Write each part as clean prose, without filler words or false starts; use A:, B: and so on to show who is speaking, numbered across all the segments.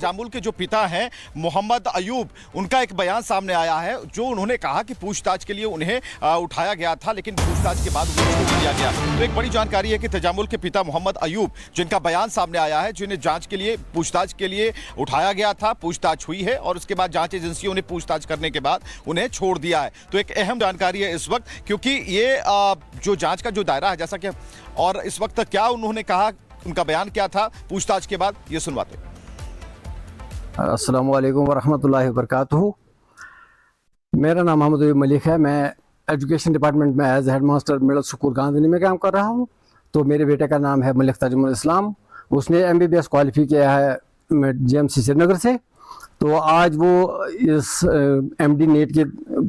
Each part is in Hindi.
A: तजामुल के जो पिता हैं मोहम्मद अयूब, उनका एक बयान सामने आया है जो उन्होंने कहा कि पूछताछ के लिए उन्हें उठाया गया था, लेकिन पूछताछ के बाद उन्हें छोड़ दिया गया। तो एक बड़ी जानकारी है कि तजामुल के पिता मोहम्मद अयूब, जिनका बयान सामने आया है, जिन्हें जांच के लिए पूछताछ के लिए उठाया गया था, पूछताछ हुई है और उसके बाद जांच एजेंसियों ने पूछताछ करने के बाद उन्हें छोड़ दिया है। तो एक अहम जानकारी है इस वक्त, क्योंकि ये जो जांच का जो दायरा है, जैसा कि और इस वक्त क्या उन्होंने कहा, उनका बयान क्या था पूछताछ के बाद, ये सुनवाते हैं।
B: अस्सलामु अलैकुम वरहमतुल्लाहि वबरकातुहू। मेरा नाम मोहम्मद अयूब मलिक है। मैं एजुकेशन डिपार्टमेंट में as head master middle school Gandhi में काम कर रहा हूँ। तो मेरे बेटे का नाम है मलिक तजुमुल इस्लाम। उसने MBBS क्वालिफाई किया है GMC श्रीनगर से। तो आज वो इस MD नेट की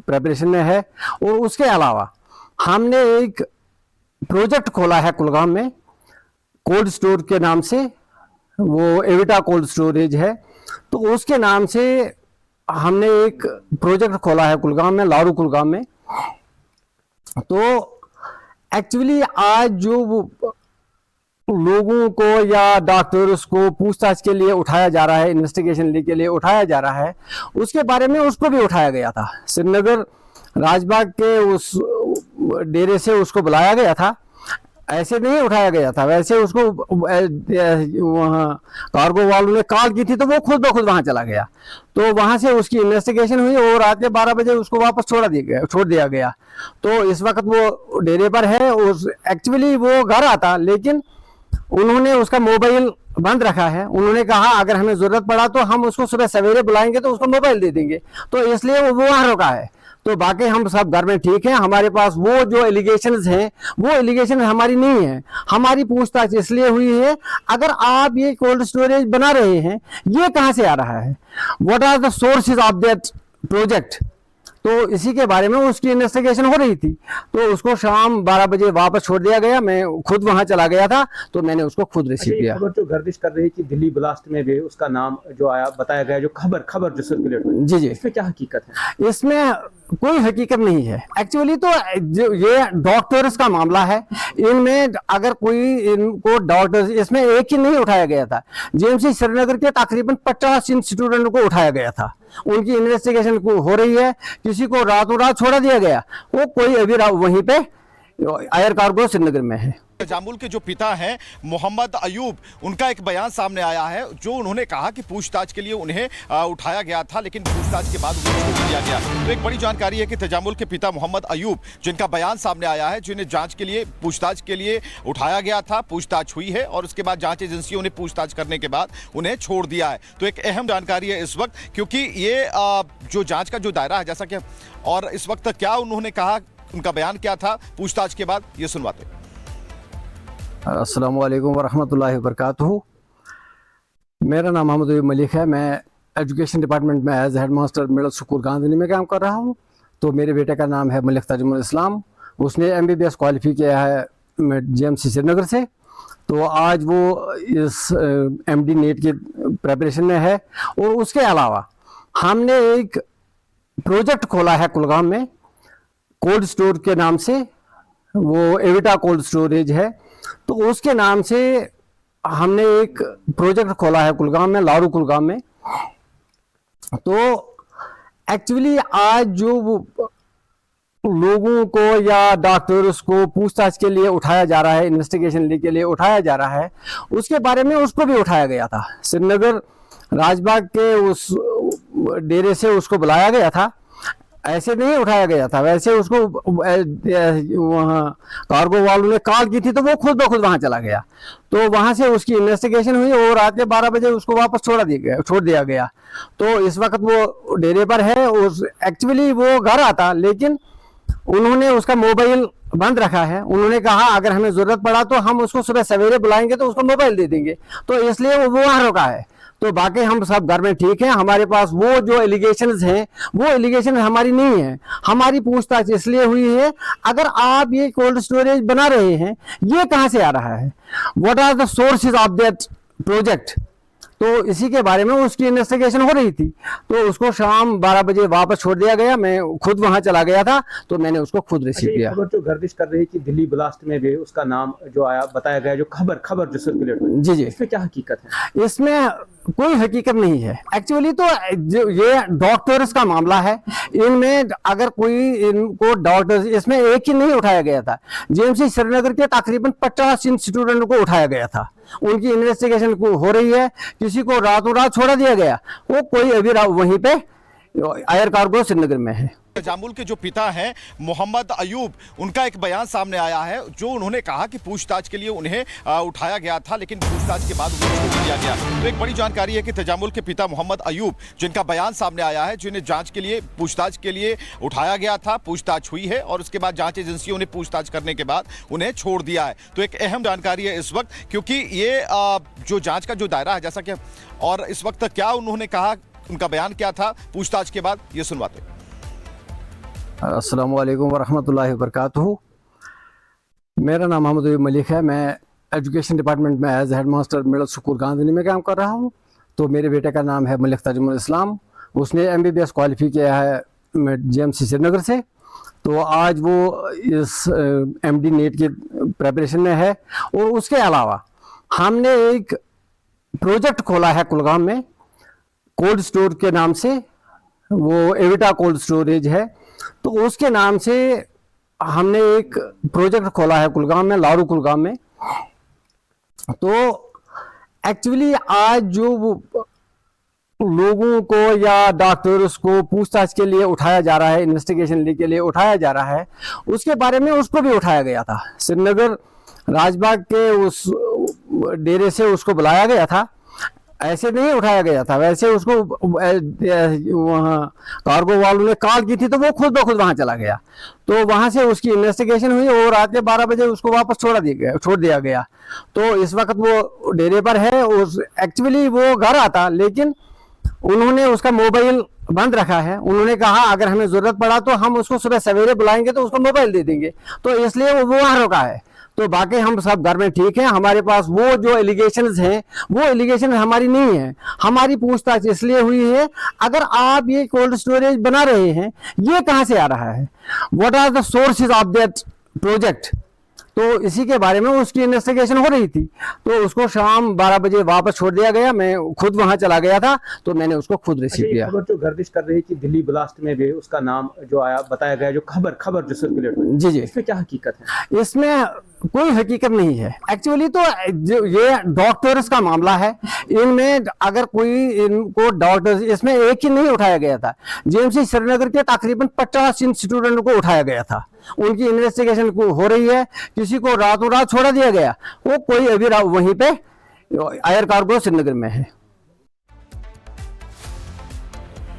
B: प्रिपरेशन में है। और उसके अलावा हमने एक प्रोजेक्ट खोला है कुलगाम में, कोल्ड स्टोर के नाम से। वो एविटा कोल्ड स्टोरेज है। तो उसके नाम से हमने एक प्रोजेक्ट खोला है कुलगाम में, लारू कुलगाम में। तो एक्चुअली आज जो लोगों को या डॉक्टर्स को पूछताछ के लिए उठाया जा रहा है, इन्वेस्टिगेशन के लिए उठाया जा रहा है, उसके बारे में उसको भी उठाया गया था। श्रीनगर राजबाग के उस डेरे से उसको बुलाया गया था। ऐसे नहीं उठाया गया था, वैसे उसको वहाँ कार्गो वालों ने कॉल की थी तो वो खुद ब खुद वहाँ चला गया। तो वहाँ से उसकी इन्वेस्टिगेशन हुई और रात के 12 बजे उसको वापस छोड़ दिया गया। तो इस वक्त वो डेरे पर है। एक्चुअली वो घर आता, लेकिन उन्होंने उसका मोबाइल बंद रखा है। उन्होंने कहा अगर हमें जरूरत पड़ा तो हम उसको सुबह सवेरे बुलाएंगे तो उसको मोबाइल दे देंगे। तो इसलिए वो वहाँ रुका है। तो बाकी हम सब घर में ठीक हैं। हमारे पास वो जो एलिगेशंस हैं वो एलिगेशन हमारी नहीं है। हमारी पूछताछ इसलिए हुई है, अगर आप ये कोल्ड स्टोरेज बना रहे हैं, ये कहाँ से आ रहा है, what are the sources of that project. तो इसी के बारे में उसकी इन्वेस्टिगेशन हो रही थी। तो उसको शाम 12 बजे वापस छोड़ दिया गया। मैं खुद वहां चला गया था, तो मैंने उसको खुद रिसीव किया।
C: खबर जो गर्दिश कर रही थी दिल्ली ब्लास्ट में भी उसका नाम जो आया बताया गया, जो खबर जो सर्कुलेट हुई,
B: जी,
C: इसमें क्या हकीकत है?
B: इसमें कोई हकीकत नहीं है। एक्चुअली तो ये डॉक्टर्स का मामला है। इनमें अगर कोई इनको डॉक्टर्स, इसमें एक ही नहीं उठाया गया था। GMC श्रीनगर के तकरीबन 50 स्टूडेंट को उठाया गया था। उनकी इन्वेस्टिगेशन हो रही है। किसी को रातों रात छोड़ा दिया गया, वो कोई अभी वहीं पे एयर कार्गो श्रीनगर में है।
A: तजामुल के जो पिता हैं मोहम्मद अयूब, उनका एक बयान सामने आया है जो उन्होंने कहा कि पूछताछ के लिए उन्हें उठाया गया था, लेकिन पूछताछ के बाद उन्हें छोड़ दिया गया। तो एक बड़ी जानकारी है कि तजामुल के पिता मोहम्मद अयूब, जिनका बयान सामने आया है, जिन्हें जांच के लिए पूछताछ के लिए उठाया गया था, पूछताछ हुई है और उसके बाद जांच एजेंसियों ने पूछताछ करने के बाद उन्हें छोड़ दिया है। तो एक अहम जानकारी है इस वक्त, क्योंकि ये जो जांच का जो दायरा है, जैसा कि और इस वक्त क्या उन्होंने कहा, उनका बयान क्या था पूछताछ के बाद, ये सुनवाते हैं।
B: अस्सलामु अलैकुम वरहमतुल्लाहि वबरकातुहू। मेरा नाम मोहम्मद अयूब मलिक है। मैं एजुकेशन डिपार्टमेंट में as head master middle school Gandhi में काम कर रहा हूँ। तो मेरे बेटे का नाम है मलिक तजुमुल इस्लाम। उसने MBBS क्वालिफाई किया है GMC श्रीनगर से। तो आज वो इस MD नेट की प्रिपरेशन में है। और उसके अलावा हमने एक प्रोजेक्ट खोला है कुलगाम में, कोल्ड स्टोर के नाम से। वो एविटा कोल्ड स्टोरेज है। तो उसके नाम से हमने एक प्रोजेक्ट खोला है कुलगाम में, लारू कुलगाम में। तो एक्चुअली आज जो लोगों को या डॉक्टर्स को पूछताछ के लिए उठाया जा रहा है, इन्वेस्टिगेशन के लिए उठाया जा रहा है, उसके बारे में उसको भी उठाया गया था। श्रीनगर राजबाग के उस डेरे से उसको बुलाया गया था। ऐसे नहीं उठाया गया था, वैसे उसको वहाँ कार्गो वालों ने कॉल की थी तो वो खुद ब खुद वहाँ चला गया। तो वहाँ से उसकी इन्वेस्टिगेशन हुई और रात के 12 बजे उसको वापस छोड़ दिया गया। तो इस वक्त वो डेरे पर है। एक्चुअली वो घर आता, लेकिन उन्होंने उसका मोबाइल बंद रखा है। उन्होंने कहा अगर हमें जरूरत पड़ा तो हम उसको सुबह सवेरे बुलाएंगे तो उसको मोबाइल दे देंगे। तो इसलिए वो वहाँ रुका है। तो बाकी हम सब घर में ठीक हैं। हमारे पास वो जो एलिगेशंस हैं वो एलिगेशन हमारी नहीं है। हमारी पूछताछ इसलिए हुई है, अगर आप ये कोल्ड स्टोरेज बना रहे हैं, ये कहाँ से आ रहा है, what are the sources of that project. तो इसी के बारे में उसकी इन्वेस्टिगेशन हो रही थी। तो उसको शाम 12 बजे वापस छोड़ दिया गया। मैं खुद वहां चला गया था, तो मैंने उसको खुद रिसीव किया।
C: खबर जो गर्दिश कर रही थी दिल्ली ब्लास्ट में भी उसका नाम जो आया बताया गया, जो खबर जो सर्कुलेट हुई,
B: जी,
C: इसमें क्या हकीकत है?
B: इसमें कोई हकीकत नहीं है। एक्चुअली तो ये डॉक्टर्स का मामला है। इनमें अगर कोई इनको डॉक्टर्स, इसमें एक ही नहीं उठाया गया था, जेएमसी श्रीनगर के तकरीबन 50 स्टूडेंट को उठाया गया था। उनकी इन्वेस्टिगेशन हो रही है। किसी को रातों रात छोड़ा दिया गया, वो कोई अभी वहीं पे एयर कार्गो श्रीनगर में है।
A: तजामुल के जो पिता हैं मोहम्मद अयूब, उनका एक बयान सामने आया है जो उन्होंने कहा कि पूछताछ के लिए उन्हें उठाया गया था, लेकिन पूछताछ के बाद उन्हें छोड़ दिया गया। तो एक बड़ी जानकारी है कि तजामुल के पिता मोहम्मद अयूब, जिनका बयान सामने आया है, जिन्हें जांच के लिए, पूछताछ के लिए उठाया गया था, पूछताछ हुई है और उसके बाद जांच एजेंसियों ने पूछताछ करने के बाद उन्हें छोड़ दिया है। तो एक अहम जानकारी है इस वक्त, क्योंकि ये जो जाँच का जो दायरा है, जैसा कि और इस वक्त क्या उन्होंने कहा, उनका बयान क्या था पूछताछ के बाद, ये सुनवाते हैं।
B: अस्सलामु अलैकुम वरहमतुल्लाहि वबरकातुहू। मेरा नाम मोहम्मद अयूब मलिक है। मैं एजुकेशन डिपार्टमेंट में as head master middle school Gandhi में काम कर रहा हूँ। तो मेरे बेटे का नाम है मलिक तजुमुल इस्लाम। उसने MBBS क्वालिफाई किया है जेएमसी श्रीनगर से। तो आज वो इस MD नेट की प्रेपरेशन में है। और उसके अलावा हमने एक प्रोजेक्ट खोला है कुलगाम में, कोल्ड स्टोर के नाम से। वो एविटा कोल्ड स्टोरेज है। तो उसके नाम से हमने एक प्रोजेक्ट खोला है कुलगाम में, लारू कुलगाम में। तो एक्चुअली आज जो लोगों को या डॉक्टर्स को पूछताछ के लिए उठाया जा रहा है, इन्वेस्टिगेशन के लिए उठाया जा रहा है, उसके बारे में उसको भी उठाया गया था। श्रीनगर राजबाग के उस डेरे से उसको बुलाया गया था। ऐसे नहीं उठाया गया था, वैसे उसको वहाँ कार्गो वालों ने कॉल की थी तो वो खुद ब खुद वहाँ चला गया। तो वहाँ से उसकी इन्वेस्टिगेशन हुई और रात के 12 बजे उसको वापस छोड़ दिया गया। तो इस वक्त वो डेरे पर है। और एक्चुअली वो घर आता, लेकिन उन्होंने उसका मोबाइल बंद रखा है। उन्होंने कहा अगर हमें जरूरत पड़ा तो हम उसको सुबह सवेरे बुलाएंगे तो उसको मोबाइल दे देंगे। तो इसलिए वो वहाँ रुका है। तो बाकी हम सब घर में ठीक हैं। हमारे पास वो जो एलिगेशंस हैं, वो एलिगेशन हमारी नहीं है। हमारी पूछताछ इसलिए हुई है, अगर आप ये कोल्ड स्टोरेज बना रहे हैं, ये कहाँ से आ रहा है, what are the sources of that project. तो इसी के बारे में उसकी इन्वेस्टिगेशन हो रही थी। तो उसको शाम 12 बजे वापस छोड़ दिया गया। मैं खुद वहां चला गया था, तो मैंने उसको खुद रिसीव किया।
C: खबर जो गर्दिश कर रही थी दिल्ली ब्लास्ट में भी उसका नाम जो आया, बताया गया, जो खबर जो सर्कुलेट हुई,
B: जी,
C: इसमें क्या हकीकत है?
B: इसमें कोई हकीकत नहीं है। एक्चुअली तो ये डॉक्टर्स का मामला है। इनमें अगर कोई इनको डॉक्टर्स, इसमें एक ही नहीं उठाया गया था। जेएमसी श्रीनगर के तकरीबन 50 स्टूडेंट को उठाया गया था। उनकी इन्वेस्टिगेशन हो रही है। किसी को रातों रात छोड़ा दिया गया, वो कोई अभी वहीं पे एयर कार्गो श्रीनगर में है।